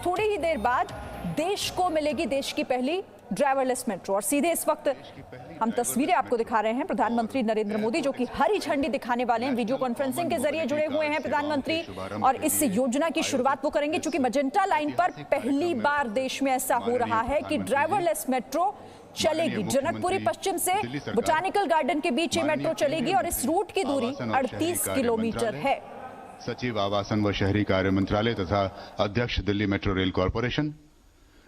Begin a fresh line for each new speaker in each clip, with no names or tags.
थोड़ी ही देर बाद देश को मिलेगी देश की पहली ड्राइवरलेस मेट्रो। और सीधे इस वक्त हम तस्वीरें आपको दिखा रहे हैं। प्रधानमंत्री नरेंद्र मोदी जो कि हरी झंडी दिखाने वाले हैं, वीडियो कॉन्फ्रेंसिंग के जरिए जुड़े हुए हैं प्रधानमंत्री, और इस योजना की शुरुआत वो करेंगे। चूंकि मजेंटा लाइन पर पहली बार देश में ऐसा हो रहा है कि ड्राइवरलेस मेट्रो चलेगी। जनकपुरी पश्चिम से बोटानिकल गार्डन के बीच ये मेट्रो चलेगी और इस रूट की दूरी 38 किलोमीटर है।
सचिव आवासन व शहरी कार्य मंत्रालय तथा अध्यक्ष दिल्ली मेट्रो रेल कॉरपोरेशन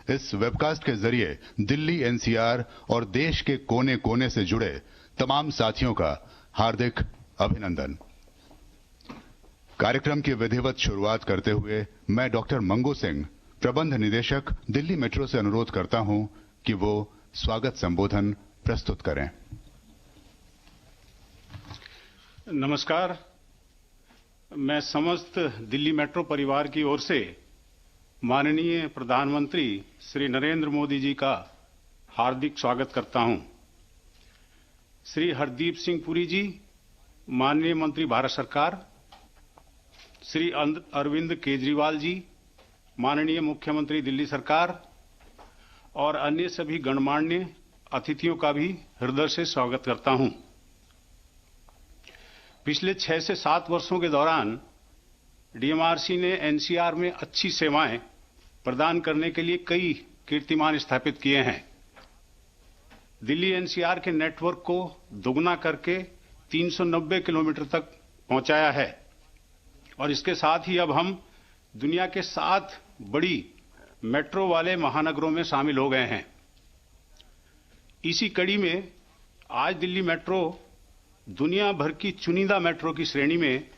इस वेबकास्ट के जरिए दिल्ली एनसीआर और देश के कोने कोने से जुड़े तमाम साथियों का हार्दिक अभिनंदन। कार्यक्रम की विधिवत शुरुआत करते हुए मैं डॉक्टर मंगू सिंह, प्रबंध निदेशक दिल्ली मेट्रो से अनुरोध करता हूं कि वो स्वागत संबोधन प्रस्तुत करें।
नमस्कार, मैं समस्त दिल्ली मेट्रो परिवार की ओर से माननीय प्रधानमंत्री श्री नरेंद्र मोदी जी का हार्दिक स्वागत करता हूं। श्री हरदीप सिंह पुरी जी, माननीय मंत्री भारत सरकार, श्री अरविंद केजरीवाल जी, माननीय मुख्यमंत्री दिल्ली सरकार, और अन्य सभी गणमान्य अतिथियों का भी हृदय से स्वागत करता हूं। पिछले 6 से 7 वर्षों के दौरान डीएमआरसी ने एनसीआर में अच्छी सेवाएं प्रदान करने के लिए कई कीर्तिमान स्थापित किए हैं। दिल्ली एनसीआर के नेटवर्क को दोगुना करके 390 किलोमीटर तक पहुंचाया है और इसके साथ ही अब हम दुनिया के 7 बड़ी मेट्रो वाले महानगरों में शामिल हो गए हैं। इसी कड़ी में आज दिल्ली मेट्रो दुनिया भर की चुनिंदा मेट्रो की श्रेणी में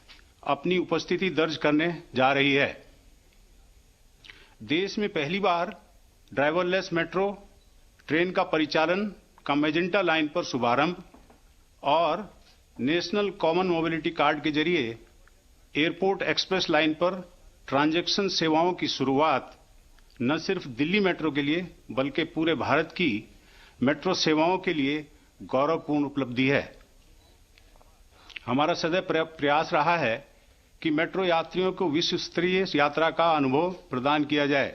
अपनी उपस्थिति दर्ज करने जा रही है। देश में पहली बार ड्राइवरलेस मेट्रो ट्रेन का परिचालन का मेजेंटा लाइन पर शुभारंभ और नेशनल कॉमन मोबिलिटी कार्ड के जरिए एयरपोर्ट एक्सप्रेस लाइन पर ट्रांजैक्शन सेवाओं की शुरुआत न सिर्फ दिल्ली मेट्रो के लिए बल्कि पूरे भारत की मेट्रो सेवाओं के लिए गौरवपूर्ण उपलब्धि है। हमारा सदैव प्रयास रहा है कि मेट्रो यात्रियों को विश्व स्तरीय यात्रा का अनुभव प्रदान किया जाए।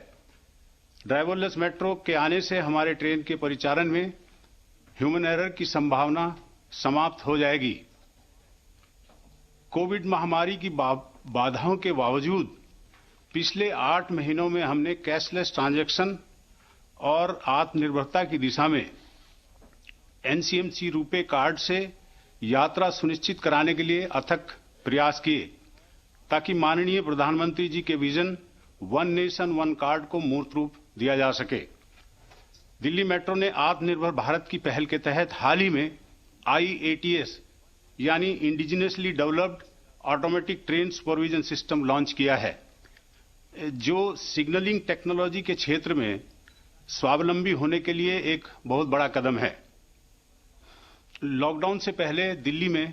ड्राइवरलेस मेट्रो के आने से हमारे ट्रेन के परिचालन में ह्यूमन एरर की संभावना समाप्त हो जाएगी। कोविड महामारी की बाधाओं के बावजूद पिछले 8 महीनों में हमने कैशलेस ट्रांजैक्शन और आत्मनिर्भरता की दिशा में एनसीएमसी रुपे कार्ड से यात्रा सुनिश्चित कराने के लिए अथक प्रयास किए ताकि माननीय प्रधानमंत्री जी के vision one nation one card को मूर्त रूप दिया जा सके। दिल्ली मेट्रो ने आत्मनिर्भर भारत की पहल के तहत हाल ही में IATS यानी indigenously developed automatic train supervision system launch किया है, जो सिग्नलिंग टेक्नोलॉजी के क्षेत्र में स्वावलंबी होने के लिए एक बहुत बड़ा कदम है। लॉकडाउन से पहले दिल्ली में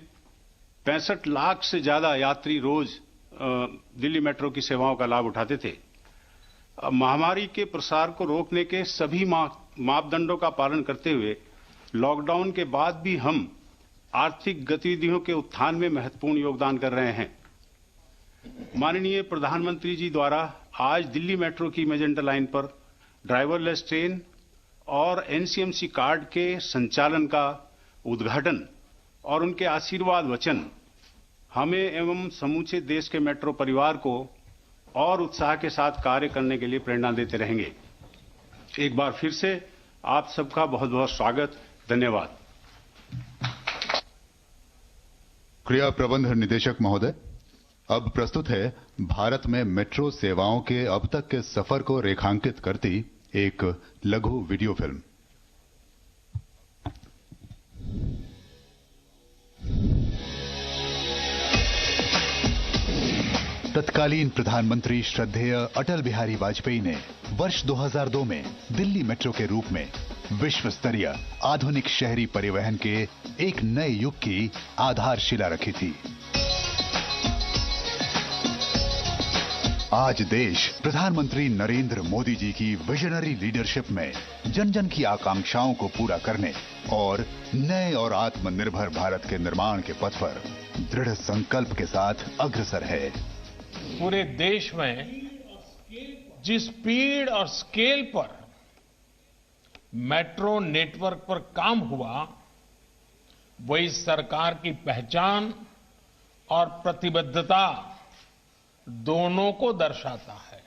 65 लाख से ज्यादा यात्री रोज दिल्ली मेट्रो की सेवाओं का लाभ उठाते थे। महामारी के प्रसार को रोकने के सभी मापदंडों का पालन करते हुए लॉकडाउन के बाद भी हम आर्थिक गतिविधियों के उत्थान में महत्वपूर्ण योगदान कर रहे हैं। माननीय प्रधानमंत्री जी द्वारा आज दिल्ली मेट्रो की मेजेंटा लाइन पर ड्राइवरलेस ट्रेन और एनसीएमसी कार्ड के संचालन का उद्घाटन और उनके आशीर्वाद वचन हमें एवं समूचे देश के मेट्रो परिवार को और उत्साह के साथ कार्य करने के लिए प्रेरणा देते रहेंगे। एक बार फिर से आप सबका बहुत बहुत स्वागत, धन्यवाद।
क्रिया प्रबंध निदेशक महोदय, अब प्रस्तुत है भारत में मेट्रो सेवाओं के अब तक के सफर को रेखांकित करती एक लघु वीडियो फिल्म। तत्कालीन प्रधानमंत्री श्रद्धेय अटल बिहारी वाजपेयी ने वर्ष 2002 में दिल्ली मेट्रो के रूप में विश्व स्तरीय आधुनिक शहरी परिवहन के एक नए युग की आधारशिला रखी थी। आज देश प्रधानमंत्री नरेंद्र मोदी जी की विजनरी लीडरशिप में जन जन की आकांक्षाओं को पूरा करने और नए और आत्मनिर्भर भारत के निर्माण के पथ पर दृढ़ संकल्प के साथ अग्रसर है।
पूरे देश में जिस स्पीड और स्केल पर मेट्रो नेटवर्क पर काम हुआ, वही सरकार की पहचान और प्रतिबद्धता दोनों को दर्शाता है।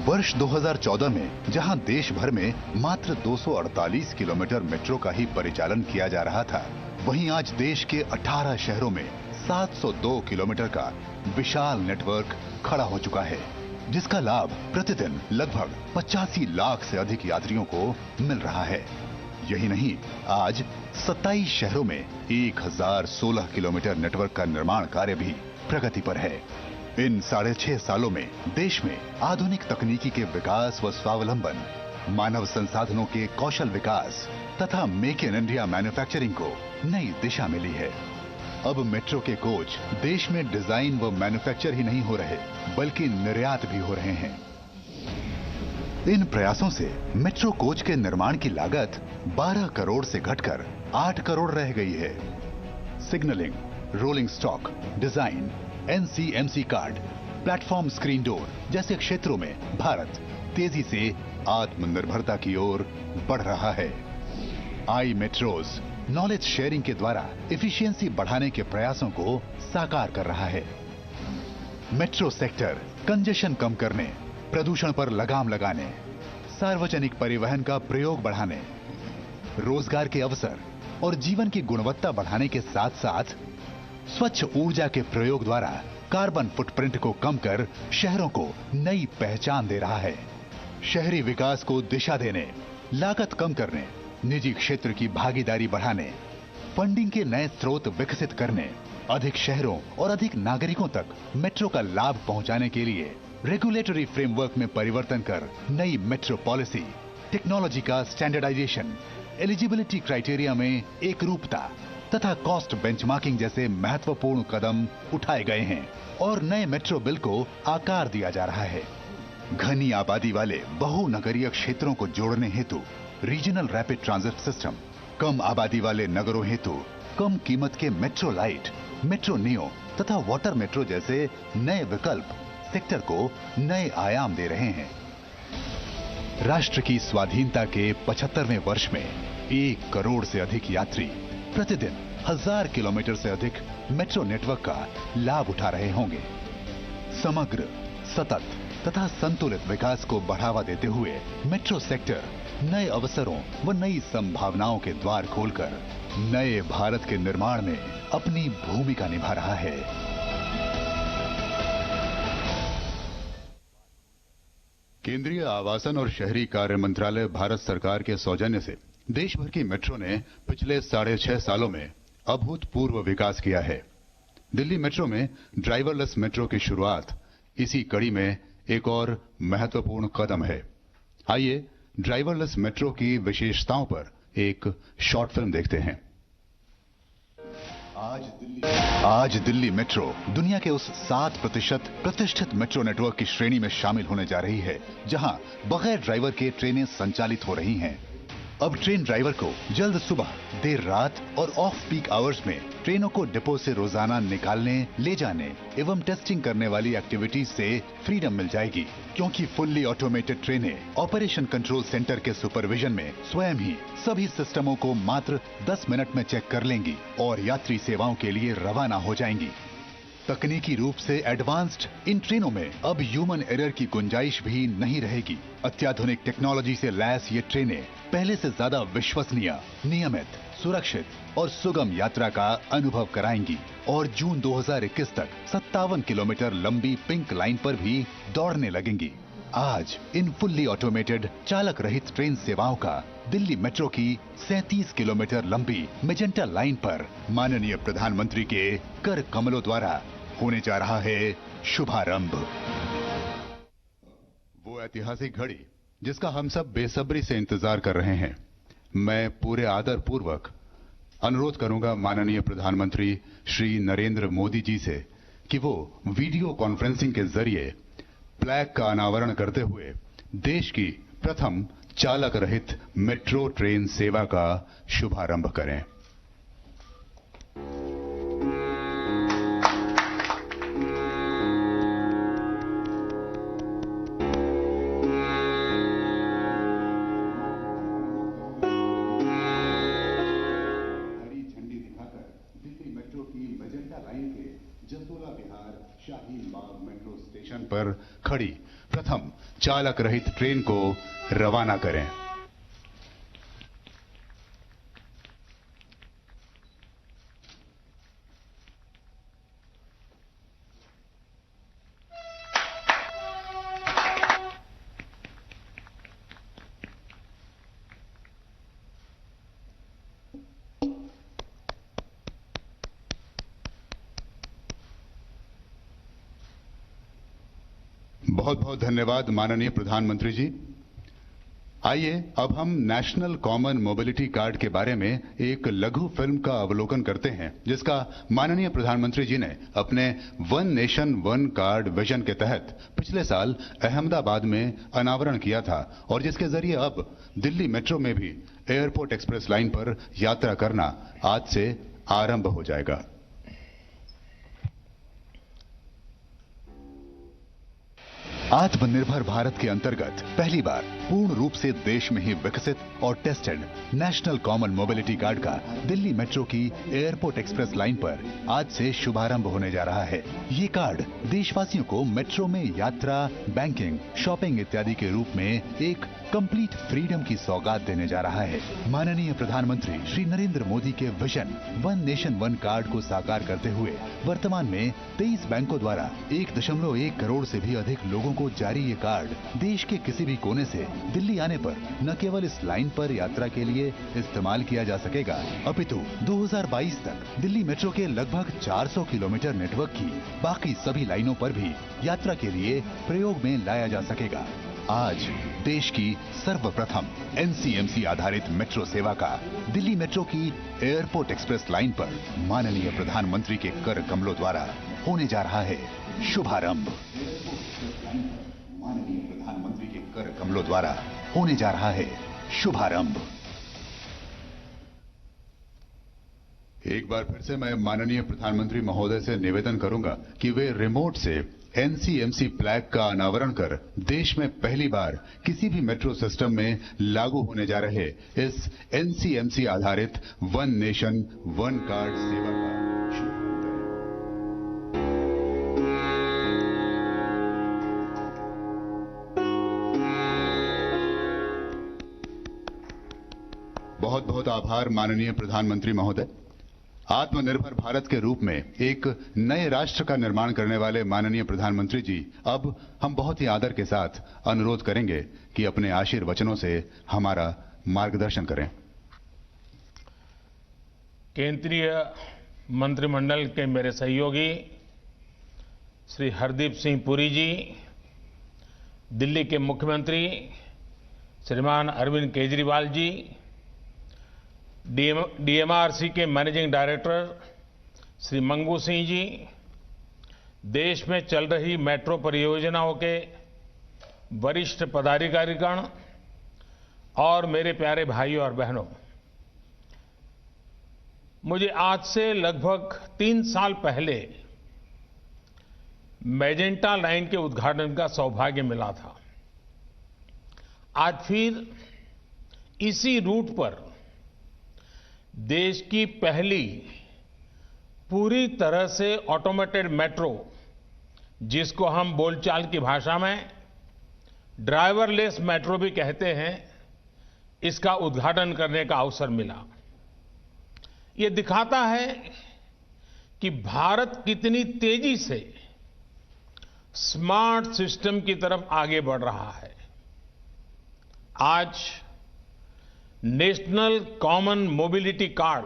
वर्ष 2014 में जहां देश भर में मात्र 248 किलोमीटर मेट्रो का ही परिचालन किया जा रहा था, वहीं आज देश के 18 शहरों में 702 किलोमीटर का विशाल नेटवर्क खड़ा हो चुका है, जिसका लाभ प्रतिदिन लगभग 85 लाख से अधिक यात्रियों को मिल रहा है। यही नहीं, आज 27 शहरों में 1016 किलोमीटर नेटवर्क का निर्माण कार्य भी प्रगति पर है। इन 6.5 सालों में देश में आधुनिक तकनीकी के विकास व स्वावलंबन, मानव संसाधनों के कौशल विकास तथा मेक इन इंडिया मैन्युफैक्चरिंग को नई दिशा मिली है। अब मेट्रो के कोच देश में डिजाइन व मैन्युफैक्चर ही नहीं हो रहे, बल्कि निर्यात भी हो रहे हैं। इन प्रयासों से मेट्रो कोच के निर्माण की लागत 12 करोड़ से घटकर 8 करोड़ रह गई है। Signalling, rolling stock, design, NCMC card, platform screen door जैसे क्षेत्रों में भारत तेजी से आत्मनिर्भरता की ओर बढ़ रहा है। आई मेट्रोज नॉलेज शेयरिंग के द्वारा एफिशिएंसी बढ़ाने के प्रयासों को साकार कर रहा है। मेट्रो सेक्टर कंजेशन कम करने, प्रदूषण पर लगाम लगाने, सार्वजनिक परिवहन का प्रयोग बढ़ाने, रोजगार के अवसर और जीवन की गुणवत्ता बढ़ाने के साथ साथ स्वच्छ ऊर्जा के प्रयोग द्वारा कार्बन फुटप्रिंट को कम कर शहरों को नई पहचान दे रहा है। शहरी विकास को दिशा देने, लागत कम करने, निजी क्षेत्र की भागीदारी बढ़ाने, फंडिंग के नए स्रोत विकसित करने, अधिक शहरों और अधिक नागरिकों तक मेट्रो का लाभ पहुंचाने के लिए रेगुलेटरी फ्रेमवर्क में परिवर्तन कर नई मेट्रो पॉलिसी, टेक्नोलॉजी का स्टैंडर्डाइजेशन, एलिजिबिलिटी क्राइटेरिया में एकरूपता तथा कॉस्ट बेंचमार्किंग जैसे महत्वपूर्ण कदम उठाए गए हैं और नए मेट्रो बिल को आकार दिया जा रहा है। घनी आबादी वाले बहुनगरीय क्षेत्रों को जोड़ने हेतु रीजनल रैपिड ट्रांजिट सिस्टम, कम आबादी वाले नगरों हेतु कम कीमत के मेट्रो लाइट, मेट्रो नियो तथा वाटर मेट्रो जैसे नए विकल्प सेक्टर को नए आयाम दे रहे हैं। राष्ट्र की स्वाधीनता के 75वें वर्ष में 1 करोड़ से अधिक यात्री प्रतिदिन 1000 किलोमीटर से अधिक मेट्रो नेटवर्क का लाभ उठा रहे होंगे। समग्र, सतत तथा संतुलित विकास को बढ़ावा देते हुए मेट्रो सेक्टर नए अवसरों व नई संभावनाओं के द्वार खोलकर नए भारत के निर्माण में अपनी भूमिका निभा रहा है। केंद्रीय आवासन और शहरी कार्य मंत्रालय भारत सरकार के सौजन्य से देश भर की मेट्रो ने पिछले 6.5 सालों में अभूतपूर्व विकास किया है। दिल्ली मेट्रो में ड्राइवरलेस मेट्रो की शुरुआत इसी कड़ी में एक और महत्वपूर्ण कदम है। आइए ड्राइवरलेस मेट्रो की विशेषताओं पर एक शॉर्ट फिल्म देखते हैं। आज दिल्ली मेट्रो दुनिया के उस 7% प्रतिष्ठित मेट्रो नेटवर्क की श्रेणी में शामिल होने जा रही है, जहां बगैर ड्राइवर के ट्रेनें संचालित हो रही हैं। अब ट्रेन ड्राइवर को जल्द सुबह, देर रात और ऑफ पीक आवर्स में ट्रेनों को डिपो से रोजाना निकालने, ले जाने एवं टेस्टिंग करने वाली एक्टिविटीज से फ्रीडम मिल जाएगी, क्योंकि फुल्ली ऑटोमेटेड ट्रेनें ऑपरेशन कंट्रोल सेंटर के सुपरविजन में स्वयं ही सभी सिस्टमों को मात्र 10 मिनट में चेक कर लेंगी और यात्री सेवाओं के लिए रवाना हो जाएंगी। तकनीकी रूप से एडवांस्ड इन ट्रेनों में अब ह्यूमन एरर की गुंजाइश भी नहीं रहेगी। अत्याधुनिक टेक्नोलॉजी से लैस ये ट्रेनें पहले से ज्यादा विश्वसनीय, नियमित, सुरक्षित और सुगम यात्रा का अनुभव कराएंगी और जून 2021 तक 57 किलोमीटर लंबी पिंक लाइन पर भी दौड़ने लगेंगी। आज इन फुल्ली ऑटोमेटेड चालक रहित ट्रेन सेवाओं का दिल्ली मेट्रो की 37 किलोमीटर लंबी मेजेंटा लाइन पर माननीय प्रधानमंत्री के कर कमलों द्वारा होने जा रहा है शुभारंभ। वो ऐतिहासिक घड़ी जिसका हम सब बेसब्री से इंतजार कर रहे हैं। मैं पूरे आदर पूर्वक अनुरोध करूंगा माननीय प्रधानमंत्री श्री नरेंद्र मोदी जी से कि वो वीडियो कॉन्फ्रेंसिंग के जरिए प्लैग का अनावरण करते हुए देश की प्रथम चालक रहित मेट्रो ट्रेन सेवा का शुभारंभ करें। पर खड़ी प्रथम चालक रहित ट्रेन को रवाना करें। बहुत बहुत धन्यवाद माननीय प्रधानमंत्री जी। आइए अब हम नेशनल कॉमन मोबिलिटी कार्ड के बारे में एक लघु फिल्म का अवलोकन करते हैं, जिसका माननीय प्रधानमंत्री जी ने अपने one nation one card vision के तहत पिछले साल अहमदाबाद में अनावरण किया था और जिसके जरिए अब दिल्ली मेट्रो में भी एयरपोर्ट एक्सप्रेस लाइन पर यात्रा करना आज से आरंभ हो जाएगा। आत्मनिर्भर भारत के अंतर्गत पहली बार पूर्ण रूप से देश में ही विकसित और tested national common mobility card का दिल्ली मेट्रो की एयरपोर्ट एक्सप्रेस लाइन पर आज से शुभारंभ होने जा रहा है। ये कार्ड देशवासियों को मेट्रो में यात्रा, बैंकिंग, शॉपिंग इत्यादि के रूप में एक कंप्लीट फ्रीडम की सौगात देने जा रहा है। माननीय प्रधानमंत्री श्री नरेंद्र मोदी के vision one nation one card को साकार करते हुए वर्तमान में 23 बैंकों द्वारा 1.1 करोड़ से भी अधिक लोगों को जारी ये कार्ड देश के किसी भी कोने से दिल्ली आने पर न केवल इस लाइन पर यात्रा के लिए इस्तेमाल किया जा सकेगा, अपितु 2022 तक दिल्ली मेट्रो के लगभग 400 किलोमीटर नेटवर्क की बाकी सभी लाइनों पर भी यात्रा के लिए प्रयोग में लाया जा सकेगा। आज देश की सर्वप्रथम एनसीएमसी आधारित मेट्रो सेवा का दिल्ली मेट्रो की एयरपोर्ट एक्सप्रेस लाइन पर माननीय प्रधानमंत्री के कर कमलों द्वारा होने जा रहा है शुभारंभ। माननीय प्रधानमंत्री के कर कमलों द्वारा होने जा रहा है शुभारंभ। एक बार फिर से मैं माननीय प्रधानमंत्री महोदय से निवेदन करूंगा कि वे रिमोट से एनसीएमसी फ्लैग का अनावरण कर देश में पहली बार किसी भी मेट्रो सिस्टम में लागू होने जा रहे इस एनसीएमसी आधारित वन नेशन वन कार्ड सेवा का शुभारंभ करें। बहुत बहुत आभार माननीय प्रधानमंत्री महोदय। आत्मनिर्भर भारत के रूप में एक नए राष्ट्र का निर्माण करने वाले माननीय प्रधानमंत्री जी, अब हम बहुत ही आदर के साथ अनुरोध करेंगे कि अपने आशीर्वचनों से हमारा मार्गदर्शन करें।
केंद्रीय मंत्रिमंडल के मेरे सहयोगी श्री हरदीप सिंह पुरी जी, दिल्ली के मुख्यमंत्री श्रीमान अरविंद केजरीवाल जी, डीएमआरसी के मैनेजिंग डायरेक्टर श्री मंगू सिंह जी, देश में चल रही मेट्रो परियोजनाओं के वरिष्ठ पदाधिकारीगण और मेरे प्यारे भाइयों और बहनों, मुझे आज से लगभग 3 साल पहले मेजेंटा लाइन के उद्घाटन का सौभाग्य मिला था। आज फिर इसी रूट पर देश की पहली पूरी तरह से ऑटोमेटेड मेट्रो, जिसको हम बोलचाल की भाषा में ड्राइवरलेस मेट्रो भी कहते हैं, इसका उद्घाटन करने का अवसर मिला। ये दिखाता है कि भारत कितनी तेजी से स्मार्ट सिस्टम की तरफ आगे बढ़ रहा है। आज नेशनल कॉमन मोबिलिटी कार्ड,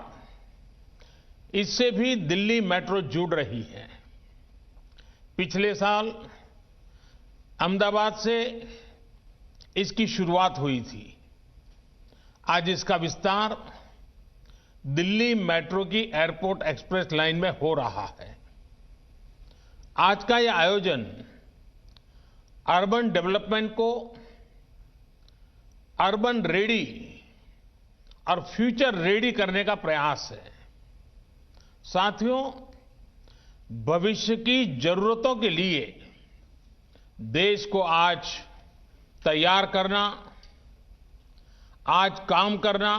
इससे भी दिल्ली मेट्रो जुड़ रही है। पिछले साल अहमदाबाद से इसकी शुरुआत हुई थी। आज इसका विस्तार दिल्ली मेट्रो की एयरपोर्ट एक्सप्रेस लाइन में हो रहा है। आज का यह आयोजन अर्बन डेवलपमेंट को अर्बन रेडी और फ्यूचर रेडी करने का प्रयास है। साथियों, भविष्य की जरूरतों के लिए देश को आज तैयार करना, आज काम करना,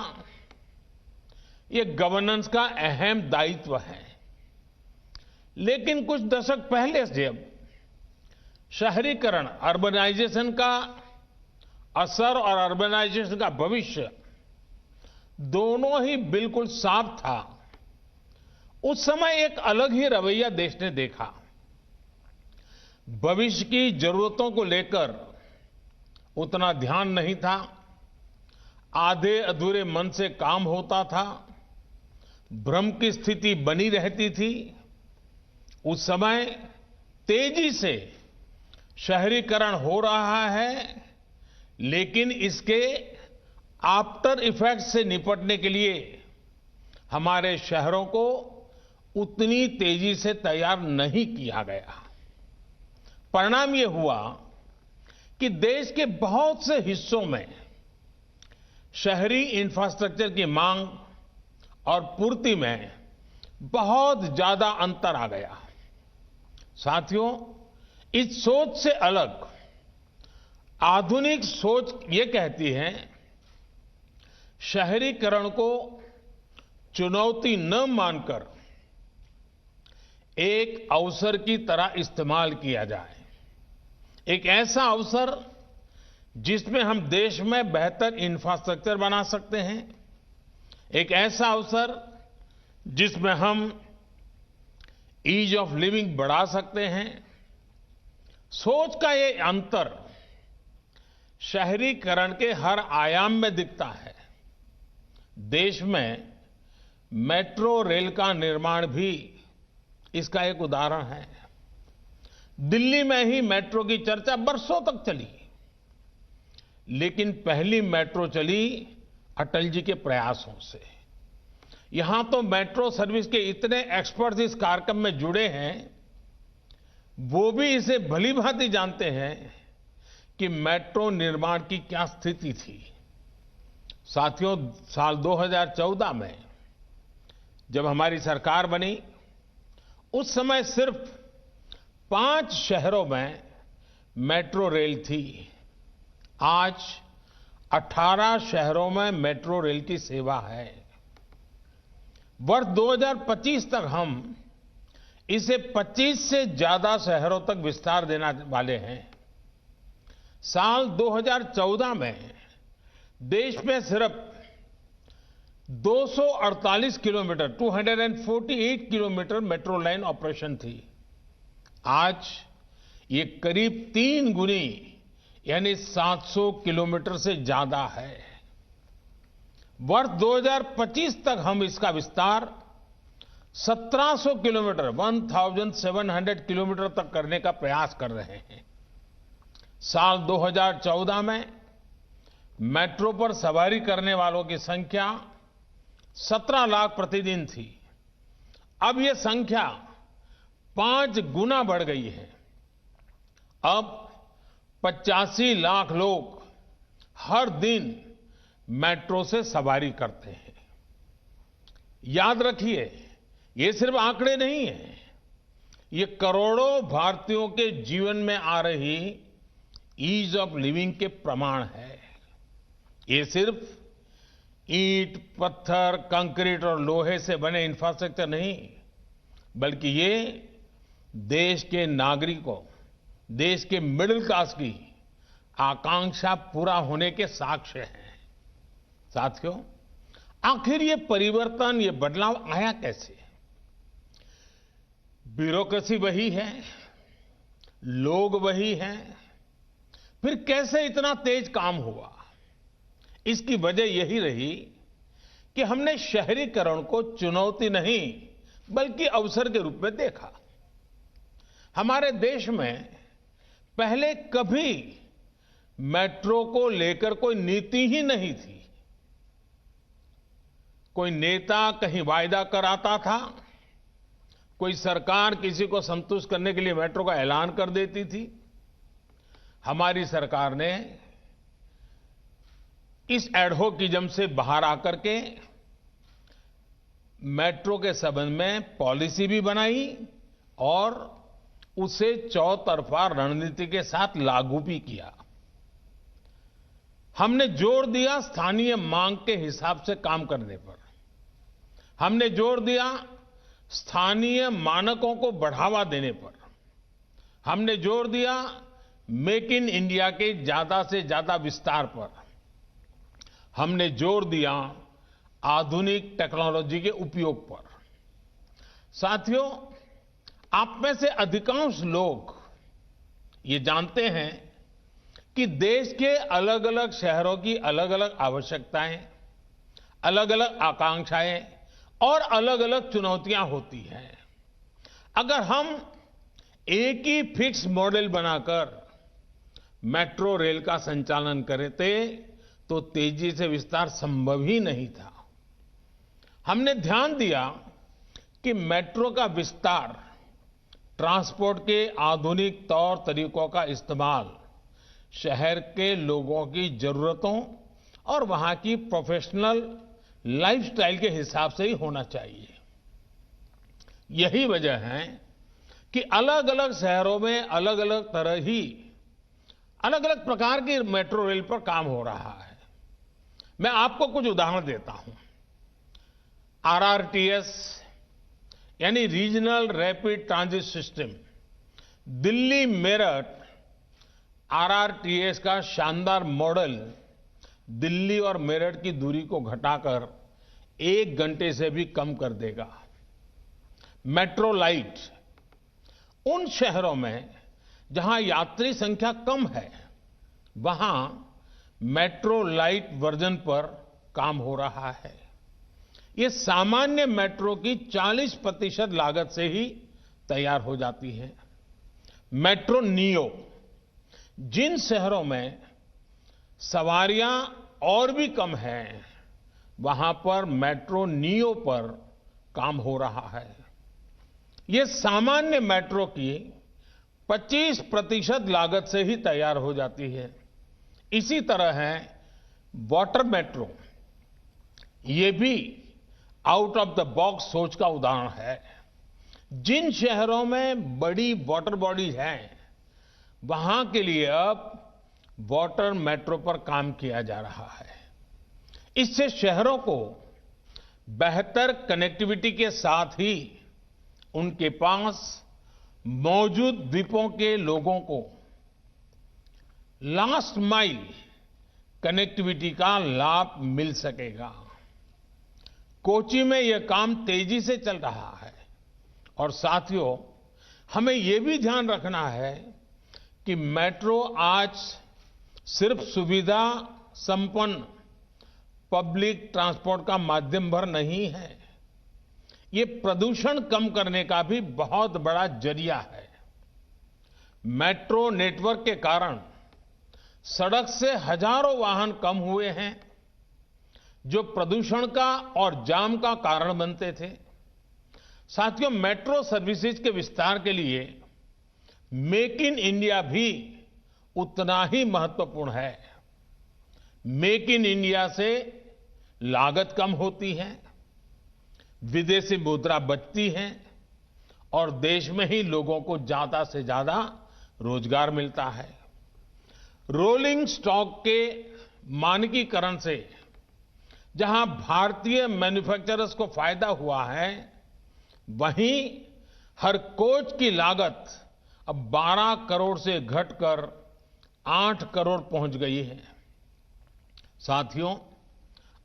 ये गवर्नेंस का अहम दायित्व है। लेकिन कुछ दशक पहले जब शहरीकरण, अर्बनाइजेशन का असर और अर्बनाइजेशन का भविष्य दोनों ही बिल्कुल साफ था। उस समय एक अलग ही रवैया देश ने देखा। भविष्य की जरूरतों को लेकर उतना ध्यान नहीं था, आधे अधूरे मन से काम होता था, भ्रम की स्थिति बनी रहती थी। उस समय तेजी से शहरीकरण हो रहा है, लेकिन इसके आफ्टर इफेक्ट से निपटने के लिए हमारे शहरों को उतनी तेजी से तैयार नहीं किया गया। परिणाम यह हुआ कि देश के बहुत से हिस्सों में शहरी इंफ्रास्ट्रक्चर की मांग और पूर्ति में बहुत ज्यादा अंतर आ गया। साथियों, इस सोच से अलग आधुनिक सोच ये कहती है, शहरीकरण को चुनौती न मानकर एक अवसर की तरह इस्तेमाल किया जाए। एक ऐसा अवसर जिसमें हम देश में बेहतर इंफ्रास्ट्रक्चर बना सकते हैं, एक ऐसा अवसर जिसमें हम ईज ऑफ लिविंग बढ़ा सकते हैं। सोच का ये अंतर शहरीकरण के हर आयाम में दिखता है। देश में मेट्रो रेल का निर्माण भी इसका एक उदाहरण है। दिल्ली में ही मेट्रो की चर्चा बरसों तक चली, लेकिन पहली मेट्रो चली अटल जी के प्रयासों से। यहां तो मेट्रो सर्विस के इतने एक्सपर्ट्स इस कार्यक्रम में जुड़े हैं, वो भी इसे भली भांति जानते हैं कि मेट्रो निर्माण की क्या स्थिति थी। साथियों, साल 2014 में जब हमारी सरकार बनी, उस समय सिर्फ 5 शहरों में मेट्रो रेल थी। आज 18 शहरों में मेट्रो रेल की सेवा है। वर्ष 2025 तक हम इसे 25 से ज्यादा शहरों तक विस्तार देने वाले हैं। साल 2014 में देश में सिर्फ 248 kilometre 248 kilometre metro line operation थी। आज ये करीब 3 गुनी यानी 700 किलोमीटर से ज्यादा है। वर्ष 2025 तक हम इसका विस्तार 1700 किलोमीटर 1700 किलोमीटर तक करने का प्रयास कर रहे हैं। साल 2014 में मेट्रो पर सवारी करने वालों की संख्या 17 लाख प्रतिदिन थी। अब यह संख्या 5 गुना बढ़ गई है। अब 85 लाख लोग हर दिन मेट्रो से सवारी करते हैं। याद रखिए, ये सिर्फ आंकड़े नहीं हैं, ये करोड़ों भारतीयों के जीवन में आ रही ईज ऑफ लिविंग के प्रमाण है। ये सिर्फ ईंट, पत्थर, कंक्रीट और लोहे से बने इंफ्रास्ट्रक्चर नहीं, बल्कि ये देश के नागरिकों, देश के मिडिल क्लास की आकांक्षा पूरा होने के साक्ष्य हैं। साथियों, आखिर ये परिवर्तन, ये बदलाव आया कैसे? ब्यूरोक्रेसी वही है, लोग वही हैं, फिर कैसे इतना तेज काम हुआ? इसकी वजह यही रही कि हमने शहरीकरण को चुनौती नहीं बल्कि अवसर के रूप में देखा। हमारे देश में पहले कभी मेट्रो को लेकर कोई नीति ही नहीं थी। कोई नेता कहीं वायदा कराता था, कोई सरकार किसी को संतुष्ट करने के लिए मेट्रो का ऐलान कर देती थी। हमारी सरकार ने इस एडहोकिज्म से बाहर आकर के मेट्रो के संबंध में पॉलिसी भी बनाई और उसे चौतरफा रणनीति के साथ लागू भी किया। हमने जोर दिया स्थानीय मांग के हिसाब से काम करने पर। हमने जोर दिया स्थानीय मानकों को बढ़ावा देने पर। हमने जोर दिया मेक इन इंडिया के ज्यादा से ज्यादा विस्तार पर। हमने जोर दिया आधुनिक टेक्नोलॉजी के उपयोग पर। साथियों, आप में से अधिकांश लोग ये जानते हैं कि देश के अलग अलग शहरों की अलग अलग आवश्यकताएं, अलग अलग आकांक्षाएं और अलग अलग चुनौतियां होती हैं। अगर हम एक ही फिक्स मॉडल बनाकर मेट्रो रेल का संचालन करते तो तेजी से विस्तार संभव ही नहीं था। हमने ध्यान दिया कि मेट्रो का विस्तार, ट्रांसपोर्ट के आधुनिक तौर तरीकों का इस्तेमाल शहर के लोगों की जरूरतों और वहां की प्रोफेशनल लाइफस्टाइल के हिसाब से ही होना चाहिए। यही वजह है कि अलग अलग शहरों में अलग अलग प्रकार की मेट्रो रेल पर काम हो रहा है। मैं आपको कुछ उदाहरण देता हूं। आरआरटीएस यानी regional rapid transit system, Delhi Meerut RRTS का शानदार मॉडल दिल्ली और मेरठ की दूरी को घटाकर 1 घंटे से भी कम कर देगा। मेट्रो लाइट, उन शहरों में जहां यात्री संख्या कम है वहां मेट्रो लाइट वर्जन पर काम हो रहा है। ये सामान्य मेट्रो की 40% लागत से ही तैयार हो जाती है। मेट्रो नियो, जिन शहरों में सवारियां और भी कम हैं वहां पर मेट्रो नियो पर काम हो रहा है। ये सामान्य मेट्रो की 25% लागत से ही तैयार हो जाती है। इसी तरह है वाटर मेट्रो, ये भी आउट ऑफ द बॉक्स सोच का उदाहरण है। जिन शहरों में बड़ी वाटर बॉडी हैं वहां के लिए अब वाटर मेट्रो पर काम किया जा रहा है। इससे शहरों को बेहतर कनेक्टिविटी के साथ ही उनके पास मौजूद द्वीपों के लोगों को लास्ट माइल कनेक्टिविटी का लाभ मिल सकेगा। कोची में यह काम तेजी से चल रहा है और साथियों, हमें यह भी ध्यान रखना है कि मेट्रो आज सिर्फ सुविधा संपन्न पब्लिक ट्रांसपोर्ट का माध्यम भर नहीं है, ये प्रदूषण कम करने का भी बहुत बड़ा जरिया है। मेट्रो नेटवर्क के कारण सड़क से हजारों वाहन कम हुए हैं जो प्रदूषण का और जाम का कारण बनते थे। साथियों, मेट्रो सर्विसेज के विस्तार के लिए मेक इन इंडिया भी उतना ही महत्वपूर्ण है। मेक इन इंडिया से लागत कम होती है, विदेशी मुद्रा बचती है और देश में ही लोगों को ज्यादा से ज्यादा रोजगार मिलता है। रोलिंग स्टॉक के मानकीकरण से जहां भारतीय मैन्युफैक्चरर्स को फायदा हुआ है, वहीं हर कोच की लागत अब 12 करोड़ से घटकर 8 करोड़ पहुंच गई है। साथियों,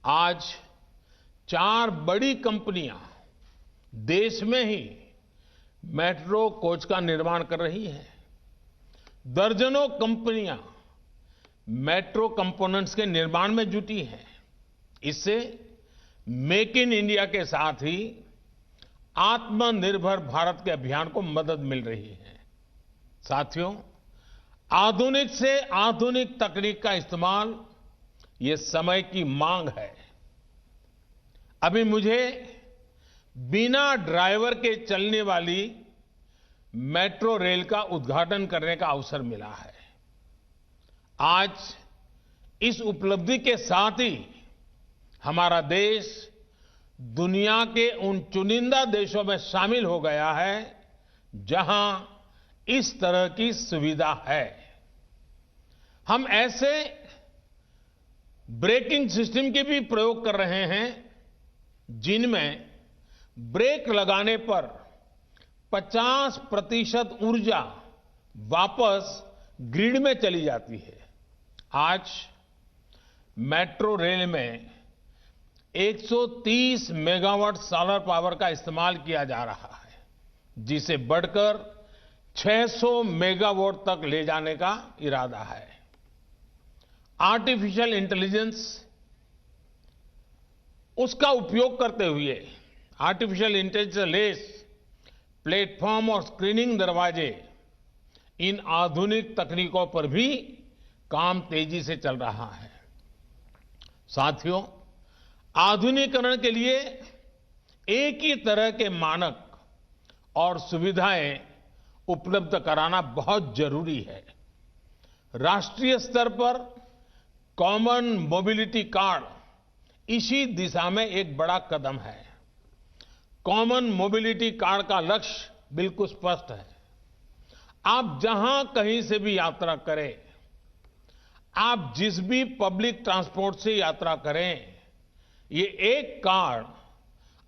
आज 4 बड़ी कंपनियां देश में ही मेट्रो कोच का निर्माण कर रही हैं। दर्जनों कंपनियां मेट्रो कंपोनेंट्स के निर्माण में जुटी हैं। इससे मेक इन इंडिया के साथ ही आत्मनिर्भर भारत के अभियान को मदद मिल रही है। साथियों, आधुनिक से आधुनिक तकनीक का इस्तेमाल ये समय की मांग है। अभी मुझे बिना ड्राइवर के चलने वाली मेट्रो रेल का उद्घाटन करने का अवसर मिला है। आज इस उपलब्धि के साथ ही हमारा देश दुनिया के उन चुनिंदा देशों में शामिल हो गया है जहां इस तरह की सुविधा है। हम ऐसे ब्रेकिंग सिस्टम के भी प्रयोग कर रहे हैं जिनमें ब्रेक लगाने पर 50% ऊर्जा वापस ग्रिड में चली जाती है। आज मेट्रो रेल में 130 मेगावाट सोलर पावर का इस्तेमाल किया जा रहा है, जिसे बढ़कर 600 मेगावाट तक ले जाने का इरादा है। आर्टिफिशियल इंटेलिजेंस उसका उपयोग करते हुए आर्टिफिशियल इंटेलिजेंस लेस प्लेटफॉर्म और स्क्रीनिंग दरवाजे, इन आधुनिक तकनीकों पर भी काम तेजी से चल रहा है। साथियों, आधुनिकीकरण के लिए एक ही तरह के मानक और सुविधाएं उपलब्ध कराना बहुत जरूरी है। राष्ट्रीय स्तर पर कॉमन मोबिलिटी कार्ड इसी दिशा में एक बड़ा कदम है। कॉमन मोबिलिटी कार्ड का लक्ष्य बिल्कुल स्पष्ट है। आप जहां कहीं से भी यात्रा करें, आप जिस भी पब्लिक ट्रांसपोर्ट से यात्रा करें, ये एक कार्ड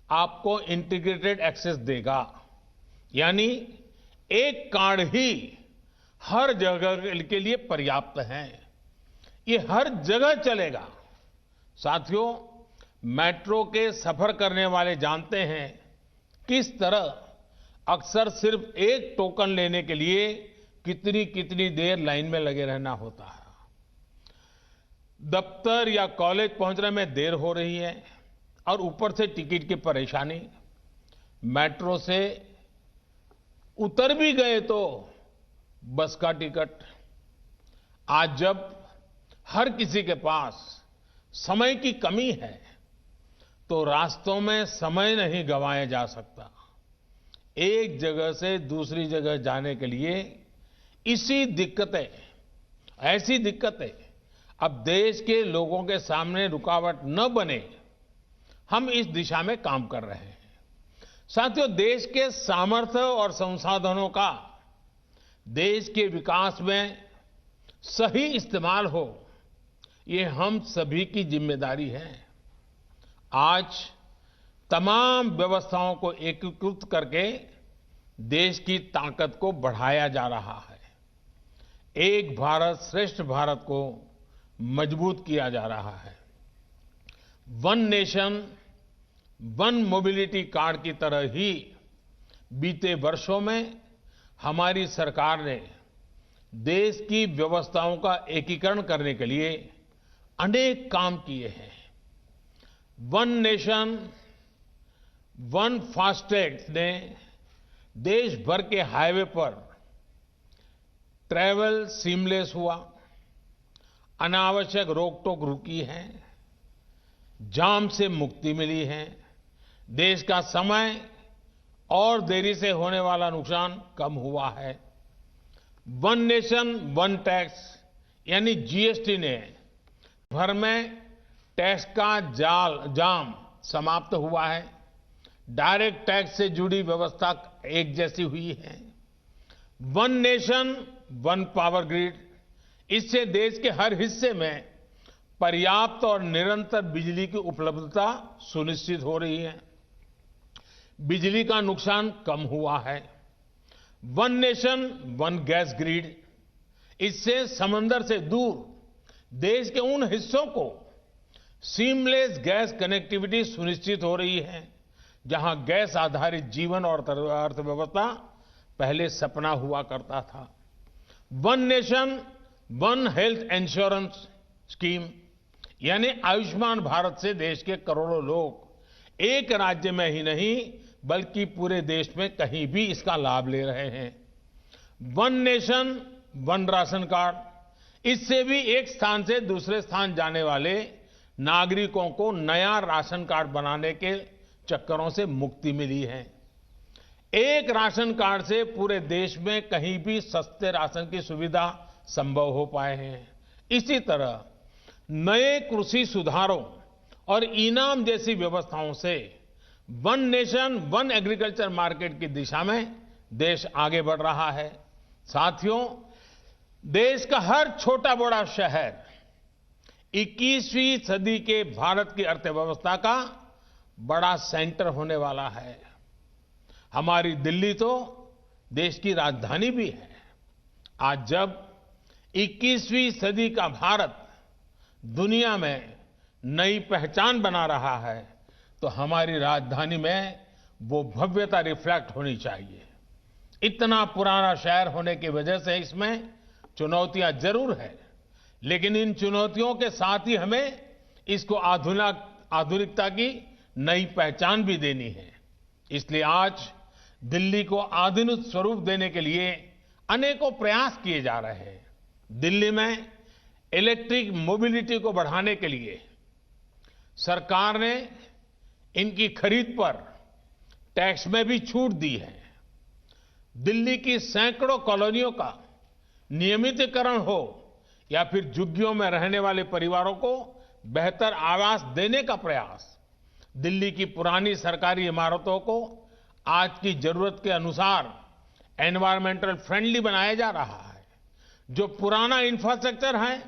आपको इंटीग्रेटेड एक्सेस देगा। यानी एक कार्ड ही हर जगह के लिए पर्याप्त है। ये हर जगह चलेगा। साथियों, मेट्रो के सफर करने वाले जानते हैं किस तरह अक्सर सिर्फ एक टोकन लेने के लिए कितनी कितनी देर लाइन में लगे रहना होता है। दफ्तर या कॉलेज पहुंचने में देर हो रही है और ऊपर से टिकट की परेशानी। मेट्रो से उतर भी गए तो बस का टिकट। आज जब हर किसी के पास समय की कमी है तो रास्तों में समय नहीं गंवाया जा सकता। एक जगह से दूसरी जगह जाने के लिए ऐसी दिक्कतें अब देश के लोगों के सामने रुकावट न बने, हम इस दिशा में काम कर रहे हैं। साथियों, देश के सामर्थ्य और संसाधनों का देश के विकास में सही इस्तेमाल हो, ये हम सभी की जिम्मेदारी है। आज तमाम व्यवस्थाओं को एकीकृत करके देश की ताकत को बढ़ाया जा रहा है। एक भारत श्रेष्ठ भारत को मजबूत किया जा रहा है। One nation one mobility card की तरह ही बीते वर्षों में हमारी सरकार ने देश की व्यवस्थाओं का एकीकरण करने के लिए अनेक काम किए हैं। वन नेशन वन फास्टैग ने देश भर के हाईवे पर ट्रैवल सीमलेस हुआ, अनावश्यक रोक टोक रुकी है, जाम से मुक्ति मिली है, देश का समय और देरी से होने वाला नुकसान कम हुआ है। वन नेशन वन टैक्स यानी जीएसटी ने भर में टैक्स का जाम समाप्त हुआ है। डायरेक्ट टैक्स से जुड़ी व्यवस्था एक जैसी हुई है। One nation one power grid, इससे देश के हर हिस्से में पर्याप्त और निरंतर बिजली की उपलब्धता सुनिश्चित हो रही है। बिजली का नुकसान कम हुआ है। One nation one gas grid, इससे समंदर से दूर देश के उन हिस्सों को सीमलेस गैस कनेक्टिविटी सुनिश्चित हो रही है जहां गैस आधारित जीवन और अर्थव्यवस्था पहले सपना हुआ करता था। One nation one health insurance scheme यानी आयुष्मान भारत से देश के करोड़ों लोग एक राज्य में ही नहीं बल्कि पूरे देश में कहीं भी इसका लाभ ले रहे हैं। One nation one ration card, इससे भी एक स्थान से दूसरे स्थान जाने वाले नागरिकों को नया राशन कार्ड बनाने के चक्करों से मुक्ति मिली है। एक राशन कार्ड से पूरे देश में कहीं भी सस्ते राशन की सुविधा संभव हो पाए हैं। इसी तरह नए कृषि सुधारों और इनाम जैसी व्यवस्थाओं से one nation one agriculture market की दिशा में देश आगे बढ़ रहा है। साथियों, देश का हर छोटा बड़ा शहर 21वीं सदी के भारत की अर्थव्यवस्था का बड़ा सेंटर होने वाला है। हमारी दिल्ली तो देश की राजधानी भी है। आज जब 21वीं सदी का भारत दुनिया में नई पहचान बना रहा है तो हमारी राजधानी में वो भव्यता रिफ्लेक्ट होनी चाहिए। इतना पुराना शहर होने की वजह से इसमें चुनौतियां जरूर है, लेकिन इन चुनौतियों के साथ ही हमें इसको आधुनिकता की नई पहचान भी देनी है। इसलिए आज दिल्ली को आधुनिक स्वरूप देने के लिए अनेकों प्रयास किए जा रहे हैं। दिल्ली में इलेक्ट्रिक मोबिलिटी को बढ़ाने के लिए सरकार ने इनकी खरीद पर टैक्स में भी छूट दी है। दिल्ली की सैकड़ों कॉलोनियों का नियमितीकरण हो या फिर झुग्गियों में रहने वाले परिवारों को बेहतर आवास देने का प्रयास, दिल्ली की पुरानी सरकारी इमारतों को आज की जरूरत के अनुसार एनवायरमेंटल फ्रेंडली बनाया जा रहा है। जो पुराना इंफ्रास्ट्रक्चर है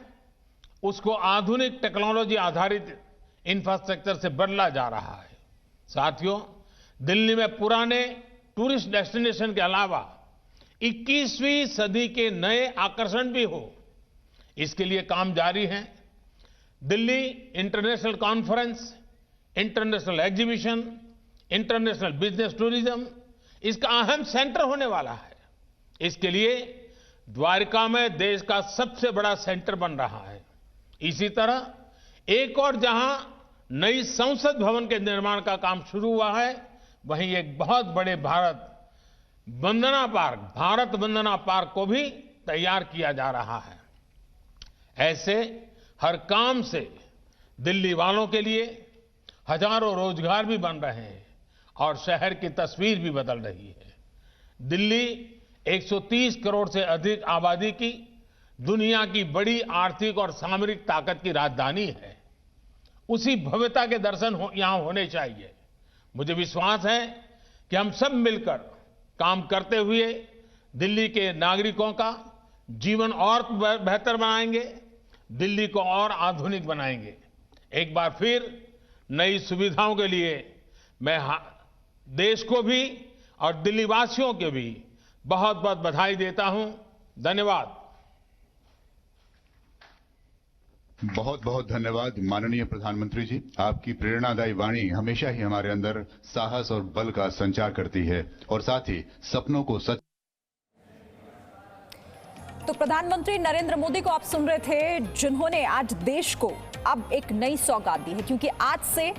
उसको आधुनिक टेक्नोलॉजी आधारित इंफ्रास्ट्रक्चर से बदला जा रहा है। साथियों, दिल्ली में पुराने टूरिस्ट डेस्टिनेशन के अलावा 21वीं सदी के नए आकर्षण भी हो, इसके लिए काम जारी है। Delhi international conference, international exhibition, international business tourism इसका अहम सेंटर होने वाला है। इसके लिए द्वारका में देश का सबसे बड़ा सेंटर बन रहा है। इसी तरह एक और जहां नई संसद भवन के निर्माण का काम शुरू हुआ है, वहीं एक बहुत बड़े भारत वंदना पार्क को भी तैयार किया जा रहा है। ऐसे हर काम से दिल्ली वालों के लिए हजारों रोजगार भी बन रहे हैं और शहर की तस्वीर भी बदल रही है। दिल्ली 130 करोड़ से अधिक आबादी की दुनिया की बड़ी आर्थिक और सामरिक ताकत की राजधानी है। उसी भव्यता के दर्शन यहां होने चाहिए। मुझे विश्वास है कि हम सब मिलकर काम करते हुए दिल्ली के नागरिकों का जीवन और बेहतर बनाएंगे, दिल्ली को और आधुनिक बनाएंगे। एक बार फिर नई सुविधाओं के लिए मैं देश को भी और दिल्ली वासियों के भी बहुत बहुत बधाई देता हूं। धन्यवाद।
बहुत बहुत धन्यवाद माननीय प्रधानमंत्री जी। आपकी प्रेरणादायी वाणी हमेशा ही हमारे अंदर साहस और बल का संचार करती है और साथ ही सपनों को सच।
तो प्रधानमंत्री नरेंद्र मोदी को आप सुन रहे थे, जिन्होंने आज देश को अब एक नई सौगात दी है, क्योंकि आज से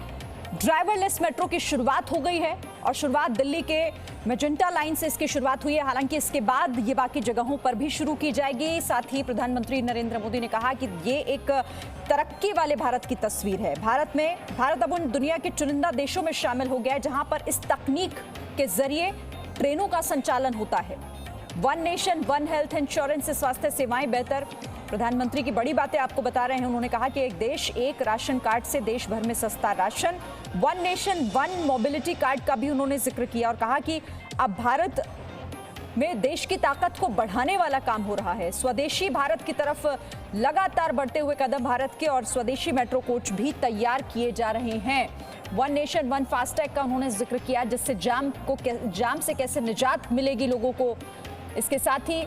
ड्राइवरलेस मेट्रो की शुरुआत हो गई है और शुरुआत दिल्ली के मेजेंटा लाइन से इसकी शुरुआत हुई है। हालांकि इसके बाद ये बाकी जगहों पर भी शुरू की जाएगी। साथ ही प्रधानमंत्री नरेंद्र मोदी ने कहा कि ये एक तरक्की वाले भारत की तस्वीर है। भारत अब उन दुनिया के चुनिंदा देशों में शामिल हो गया है जहां पर इस तकनीक के जरिए ट्रेनों का संचालन होता है। One nation one health insurance से स्वास्थ्य सेवाएं बेहतर। प्रधानमंत्री की बड़ी बातें आपको बता रहे हैं। उन्होंने कहा कि एक देश एक राशन कार्ड से देश भर में सस्ता ration. One nation one mobility card का भी उन्होंने जिक्र किया और कहा कि अब भारत में देश की ताकत को बढ़ाने वाला काम हो रहा है। स्वदेशी भारत की तरफ लगातार बढ़ते हुए कदम भारत के और स्वदेशी मेट्रो कोच भी तैयार किए जा रहे हैं। वन नेशन वन फास्टैग का उन्होंने जिक्र किया, जिससे जाम से कैसे निजात मिलेगी लोगों को। इसके साथ ही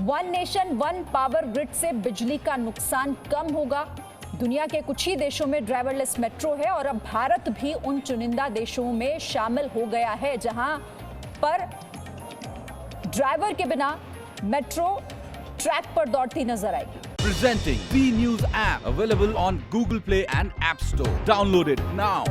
one nation one power grid से बिजली का नुकसान कम होगा। दुनिया के कुछ ही देशों में ड्राइवरलेस मेट्रो है और अब भारत भी उन चुनिंदा देशों में शामिल हो गया है जहां पर ड्राइवर के बिना मेट्रो ट्रैक पर दौड़ती नजर आएगी।
Presenting V News app available on Google Play and App Store. Download it now.